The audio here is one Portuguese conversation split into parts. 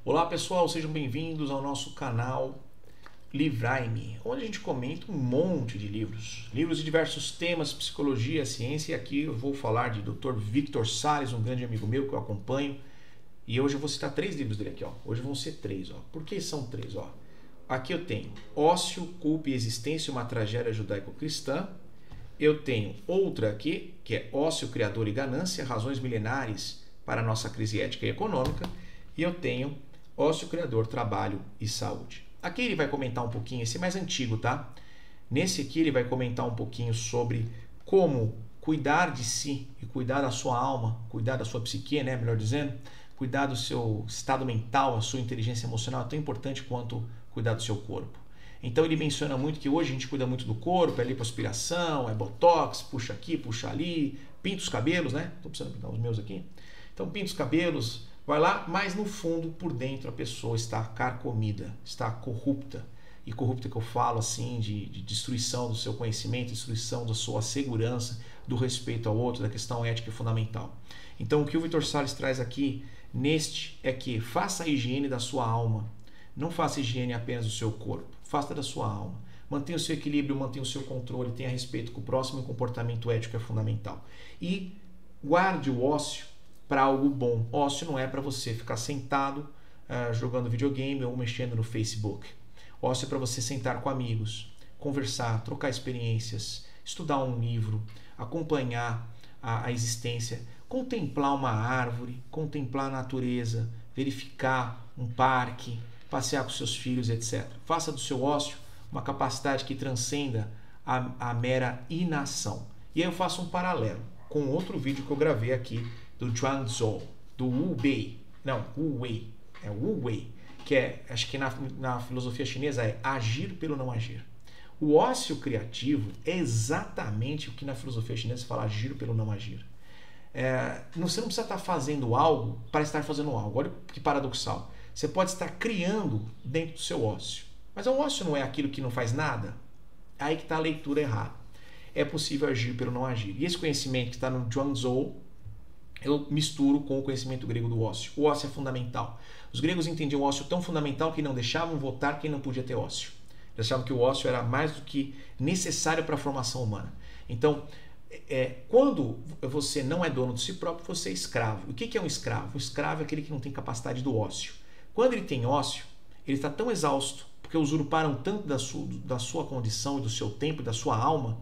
Olá pessoal, sejam bem-vindos ao nosso canal Livrai-me, onde a gente comenta um monte de livros de diversos temas, psicologia, ciência, e aqui eu vou falar de Dr. Victor Salles, um grande amigo meu que eu acompanho, e hoje eu vou citar 3 livros dele aqui, ó. Hoje vão ser 3, ó. Por que são 3, ó? Aqui eu tenho Ócio, Culpa e Existência, uma tragédia judaico-cristã. Eu tenho outra aqui, que é Ócio, Criador e Ganância, razões milenares para a nossa crise ética e econômica. E eu tenho Ócio, Criador, Trabalho e Saúde. Aqui ele vai comentar um pouquinho, esse é mais antigo, tá? Nesse aqui ele vai comentar um pouquinho sobre como cuidar de si e cuidar da sua alma, cuidar da sua psique, né? Melhor dizendo, cuidar do seu estado mental, a sua inteligência emocional é tão importante quanto cuidar do seu corpo. Então ele menciona muito que hoje a gente cuida muito do corpo, é lipoaspiração, é botox, puxa aqui, puxa ali, pinta os cabelos, né? Estou precisando pintar os meus aqui. Então pinta os cabelos, vai lá, mas no fundo, por dentro, a pessoa está carcomida, está corrupta. E corrupta que eu falo assim, de destruição do seu conhecimento, destruição da sua segurança, do respeito ao outro, da questão ética fundamental. Então o que o Victor Salles traz aqui neste é que faça a higiene da sua alma. Não faça higiene apenas do seu corpo, faça da sua alma. Mantenha o seu equilíbrio, mantenha o seu controle, tenha respeito com o próximo e o comportamento ético é fundamental. E guarde o ócio para algo bom. Ócio não é para você ficar sentado jogando videogame ou mexendo no Facebook. Ócio é para você sentar com amigos, conversar, trocar experiências, estudar um livro, acompanhar a existência, contemplar uma árvore, contemplar a natureza, verificar um parque, passear com seus filhos, etc. Faça do seu ócio uma capacidade que transcenda a mera inação. E aí eu faço um paralelo com outro vídeo que eu gravei aqui do Zhuangzi, do Wu Wei. Não, Wu Wei. É Wu Wei, que é, acho que na filosofia chinesa é agir pelo não agir. O ócio criativo é exatamente o que na filosofia chinesa fala agir pelo não agir. Você não precisa estar fazendo algo para estar fazendo algo. Olha que paradoxal. Você pode estar criando dentro do seu ócio. Mas o ócio não é aquilo que não faz nada? Aí que está a leitura errada. É possível agir pelo não agir. E esse conhecimento que está no Zhuangzi, eu misturo com o conhecimento grego do ócio. O ócio é fundamental. Os gregos entendiam o ócio tão fundamental que não deixavam votar quem não podia ter ócio. Eles achavam que o ócio era mais do que necessário para a formação humana. Então, quando você não é dono de si próprio, você é escravo. O que é um escravo? Um escravo é aquele que não tem capacidade do ócio. Quando ele tem ócio, ele está tão exausto, porque usurparam tanto da sua condição e do seu tempo e da sua alma,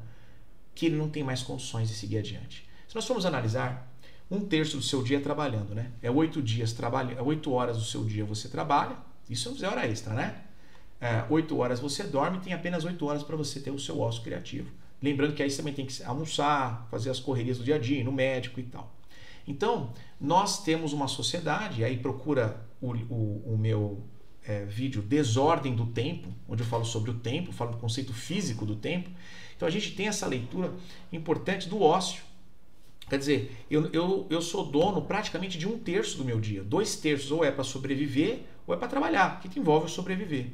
que ele não tem mais condições de seguir adiante. Se nós formos analisar, 1/3 do seu dia trabalhando, né? 8 horas do seu dia você trabalha, isso não é hora extra, né? 8 horas você dorme e tem apenas 8 horas para você ter o seu ócio criativo. Lembrando que aí você também tem que almoçar, fazer as correrias do dia a dia, ir no médico e tal. Então, nós temos uma sociedade, aí procura o meu vídeo Desordem do Tempo, onde eu falo sobre o tempo, falo do conceito físico do tempo. Então a gente tem essa leitura importante do ócio. Quer dizer, eu sou dono praticamente de 1/3 do meu dia. 2/3 ou é para sobreviver ou é para trabalhar, que envolve o sobreviver.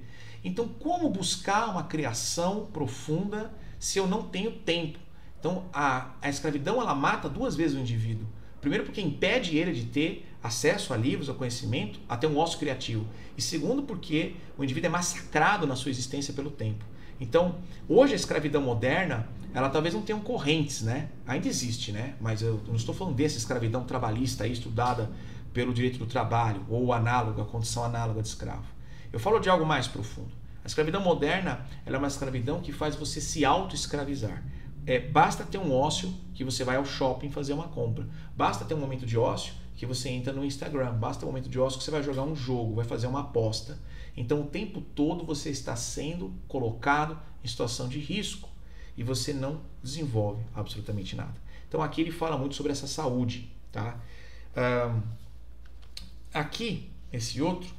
Então, como buscar uma criação profunda se eu não tenho tempo? Então, a escravidão ela mata 2 vezes o indivíduo. Primeiro, porque impede ele de ter acesso a livros, a conhecimento, até um ócio criativo. E segundo, porque o indivíduo é massacrado na sua existência pelo tempo. Então, hoje a escravidão moderna, ela talvez não tenha correntes, né? Ainda existe, né? Mas eu não estou falando dessa escravidão trabalhista aí, estudada pelo direito do trabalho, ou análoga, a condição análoga de escravo. Eu falo de algo mais profundo. A escravidão moderna, ela é uma escravidão que faz você se auto-escravizar. Basta ter um ócio que você vai ao shopping fazer uma compra. Basta ter um momento de ócio que você entra no Instagram. Basta ter um momento de ócio que você vai jogar um jogo, vai fazer uma aposta. Então o tempo todo você está sendo colocado em situação de risco e você não desenvolve absolutamente nada. Então aqui ele fala muito sobre essa saúde, tá? Aqui, esse outro,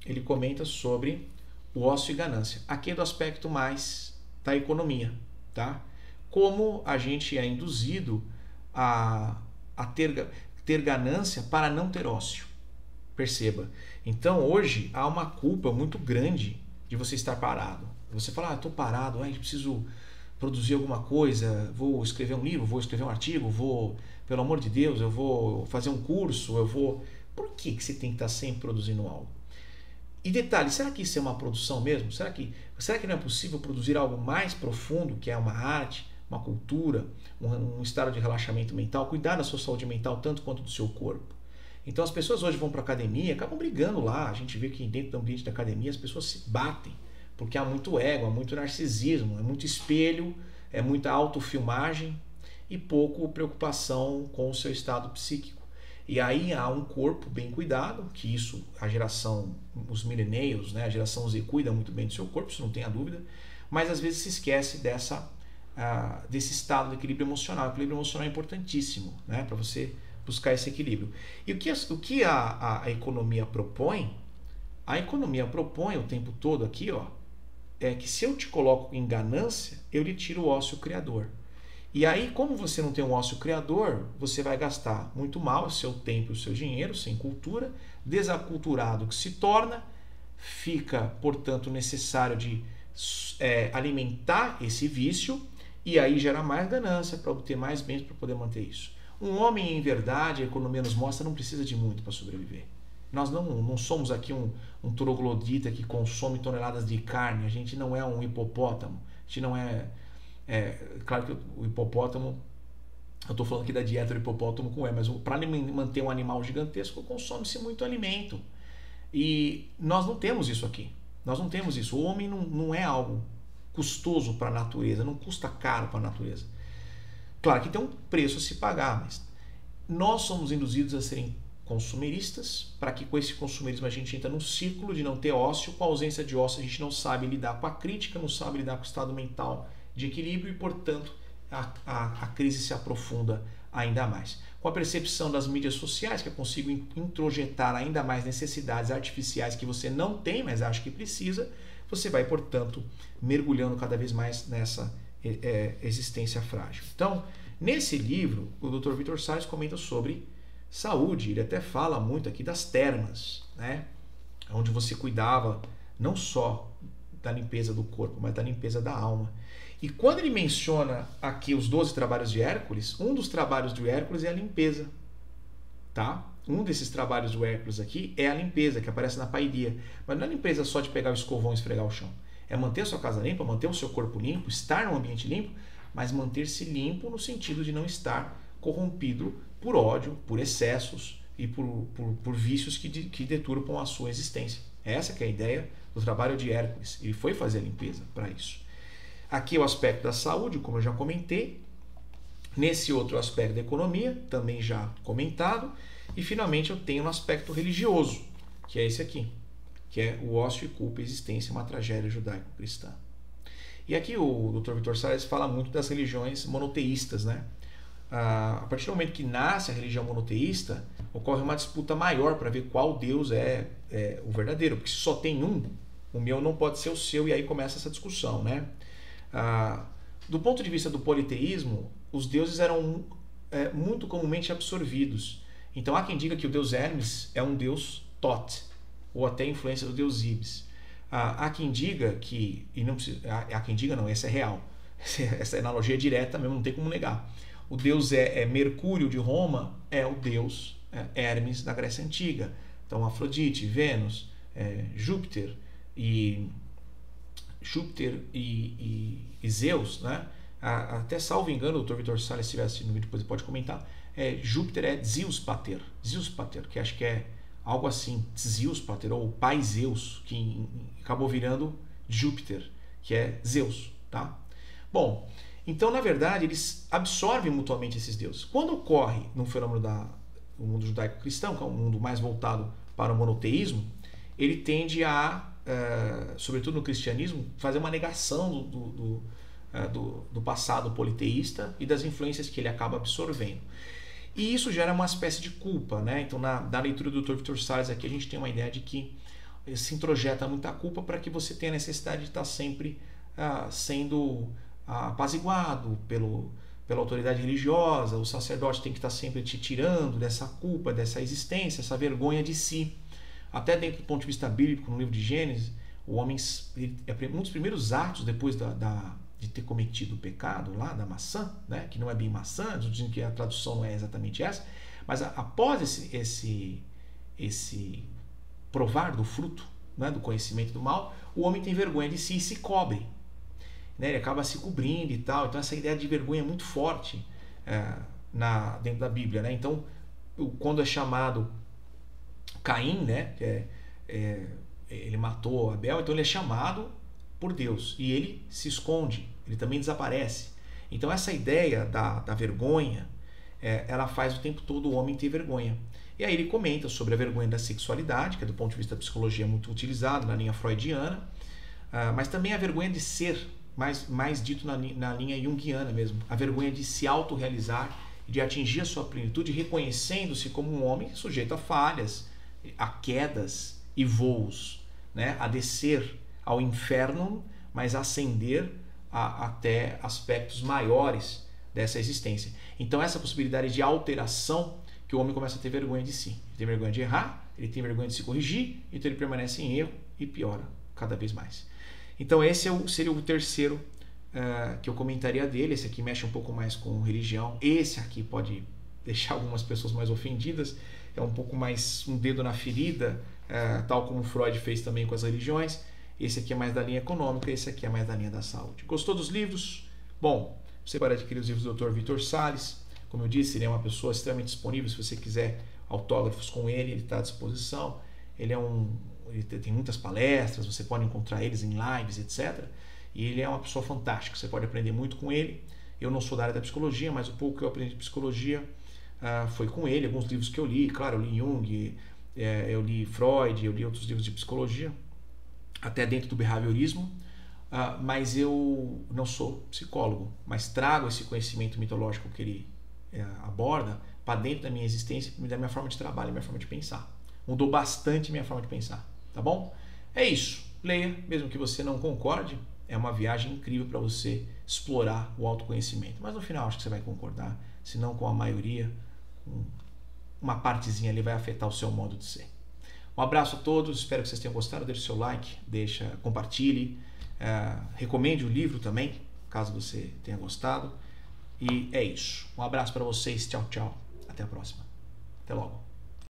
ele comenta sobre o ócio e ganância. Aqui é do aspecto mais da economia, tá? Como a gente é induzido a ter ganância para não ter ócio. Perceba. Então hoje há uma culpa muito grande de você estar parado. Você fala, estou parado, preciso produzir alguma coisa, vou escrever um livro, vou escrever um artigo, pelo amor de Deus, eu vou fazer um curso, Por que você tem que estar sempre produzindo algo? E detalhe, será que isso é uma produção mesmo? Será que não é possível produzir algo mais profundo, que é uma arte, uma cultura, um estado de relaxamento mental, cuidar da sua saúde mental tanto quanto do seu corpo? Então as pessoas hoje vão para a academia, acabam brigando lá. A gente vê que dentro do ambiente da academia as pessoas se batem, porque há muito ego, há muito narcisismo, é muito espelho, é muita autofilmagem e pouco preocupação com o seu estado psíquico. E aí há um corpo bem cuidado, que isso a geração, os millennials, né, a geração Z cuida muito bem do seu corpo, isso não tem a dúvida, mas às vezes se esquece desse estado de equilíbrio emocional. O equilíbrio emocional é importantíssimo, né, para você buscar esse equilíbrio. E o que a economia propõe? A economia propõe o tempo todo aqui, ó, é que se eu te coloco em ganância, eu lhe tiro o ócio criador. E aí, como você não tem um ócio criador, você vai gastar muito mal o seu tempo e o seu dinheiro, sem cultura, desaculturado que se torna, fica, portanto, necessário de alimentar esse vício e aí gera mais ganância para obter mais bens para poder manter isso. Um homem, em verdade, a economia nos mostra, não precisa de muito para sobreviver. Nós não somos aqui um troglodita que consome toneladas de carne, a gente não é um hipopótamo, a gente não é... claro que o hipopótamo, eu estou falando aqui da dieta do hipopótamo com mas para manter um animal gigantesco consome-se muito alimento. E nós não temos isso aqui. Nós não temos isso. O homem não é algo custoso para a natureza, não custa caro para a natureza. Claro que tem um preço a se pagar, mas nós somos induzidos a serem consumeristas, para que com esse consumerismo a gente entra num círculo de não ter ócio. Com a ausência de ócio a gente não sabe lidar com a crítica, não sabe lidar com o estado mental de equilíbrio e, portanto, a crise se aprofunda ainda mais. Com a percepção das mídias sociais, que eu consigo introjetar ainda mais necessidades artificiais que você não tem, mas acha que precisa, você vai, portanto, mergulhando cada vez mais nessa existência frágil. Então, nesse livro, o Dr. Victor Salles comenta sobre saúde. Ele até fala muito aqui das termas, né? Onde você cuidava não só da limpeza do corpo, mas da limpeza da alma. E quando ele menciona aqui os 12 trabalhos de Hércules, um dos trabalhos de Hércules é a limpeza, tá? Um desses trabalhos do Hércules aqui é a limpeza, que aparece na paideia. Mas não é limpeza só de pegar o escovão e esfregar o chão. É manter a sua casa limpa, manter o seu corpo limpo, estar num ambiente limpo, mas manter-se limpo no sentido de não estar corrompido por ódio, por excessos e por vícios que deturpam a sua existência. Essa que é a ideia do trabalho de Hércules. Ele foi fazer a limpeza para isso. Aqui é o aspecto da saúde, como eu já comentei. Nesse outro aspecto da economia, também já comentado. E finalmente eu tenho um aspecto religioso, que é esse aqui, que é o ócio e culpa e existência, uma tragédia judaico-cristã. E aqui o Dr. Victor Salles fala muito das religiões monoteístas, né? A partir do momento que nasce a religião monoteísta, ocorre uma disputa maior para ver qual Deus é o verdadeiro, porque se só tem um, o meu não pode ser o seu, e aí começa essa discussão, né? Do ponto de vista do politeísmo, os deuses eram muito comumente absorvidos. Então há quem diga que o deus Hermes é um deus Thoth, ou até influência do deus Ibis. Há quem diga que, e não precisa, há quem diga não, essa é real, essa analogia é direta mesmo, não tem como negar. O deus Mercúrio de Roma é o deus Hermes da Grécia Antiga. Então Afrodite, Vênus, Júpiter e Zeus, né? Até salvo engano, o Dr. Victor Salles, se estiver assistindo o vídeo, depois pode comentar. Júpiter é Zeus Pater, que acho que é algo assim, Zeus Pater, ou Pai Zeus, que acabou virando Júpiter, que é Zeus, tá? Bom, então na verdade eles absorvem mutuamente esses deuses. Quando ocorre no fenômeno do mundo judaico-cristão, que é um mundo mais voltado para o monoteísmo, ele tende a, sobretudo no cristianismo, fazer uma negação do passado politeísta e das influências que ele acaba absorvendo. E isso gera uma espécie de culpa, né? Então, na leitura do Dr. Victor Salles aqui, a gente tem uma ideia de que se introjeta muita culpa para que você tenha a necessidade de estar sempre sendo apaziguado pela autoridade religiosa. O sacerdote tem que estar sempre te tirando dessa culpa, dessa existência, essa vergonha de si. Até dentro do ponto de vista bíblico, no livro de Gênesis, o homem, um dos primeiros atos depois de ter cometido o pecado lá da maçã, né, que não é bem maçã, dizendo que a tradução não é exatamente essa, mas após esse provar do fruto, né, do conhecimento do mal, o homem tem vergonha de si e se cobre. Né? Ele acaba se cobrindo e tal. Então essa ideia de vergonha é muito forte dentro da Bíblia. Né? Então, quando é chamado Caim, né, ele matou Abel, então ele é chamado por Deus e ele se esconde, ele também desaparece. Então essa ideia da vergonha, ela faz o tempo todo o homem ter vergonha. E aí ele comenta sobre a vergonha da sexualidade, que do ponto de vista da psicologia é muito utilizado na linha freudiana, mas também a vergonha de ser, mais dito na linha junguiana mesmo, a vergonha de se autorrealizar, de atingir a sua plenitude, reconhecendo-se como um homem sujeito a falhas, a quedas e voos, né? A descer ao inferno, mas a ascender até aspectos maiores dessa existência. Então essa possibilidade de alteração, que o homem começa a ter vergonha de si. Ele tem vergonha de errar, ele tem vergonha de se corrigir, então ele permanece em erro e piora cada vez mais. Então esse seria o terceiro que eu comentaria dele. Esse aqui mexe um pouco mais com religião. Esse aqui pode deixar algumas pessoas mais ofendidas. É um pouco mais um dedo na ferida, tal como Freud fez também com as religiões. Esse aqui é mais da linha econômica, esse aqui é mais da linha da saúde. Gostou dos livros? Bom, você pode adquirir os livros do Dr. Victor Salles. Como eu disse, ele é uma pessoa extremamente disponível. Se você quiser autógrafos com ele está à disposição. Ele tem muitas palestras, você pode encontrar eles em lives, etc. E ele é uma pessoa fantástica, você pode aprender muito com ele. Eu não sou da área da psicologia, mas o pouco que eu aprendi de psicologia foi com ele. Alguns livros que eu li, claro, eu li Jung, eu li Freud, eu li outros livros de psicologia, até dentro do behaviorismo. Mas eu não sou psicólogo, mas trago esse conhecimento mitológico que ele aborda para dentro da minha existência, da minha forma de trabalho, da minha forma de pensar. Mudou bastante minha forma de pensar, tá bom? É isso. Leia, mesmo que você não concorde, é uma viagem incrível para você explorar o autoconhecimento. Mas no final acho que você vai concordar, se não com a maioria, uma partezinha ali vai afetar o seu modo de ser. Um abraço a todos, espero que vocês tenham gostado. Deixe seu like, compartilhe, recomende o livro também, caso você tenha gostado. E é isso. Um abraço para vocês. Tchau, tchau. Até a próxima. Até logo.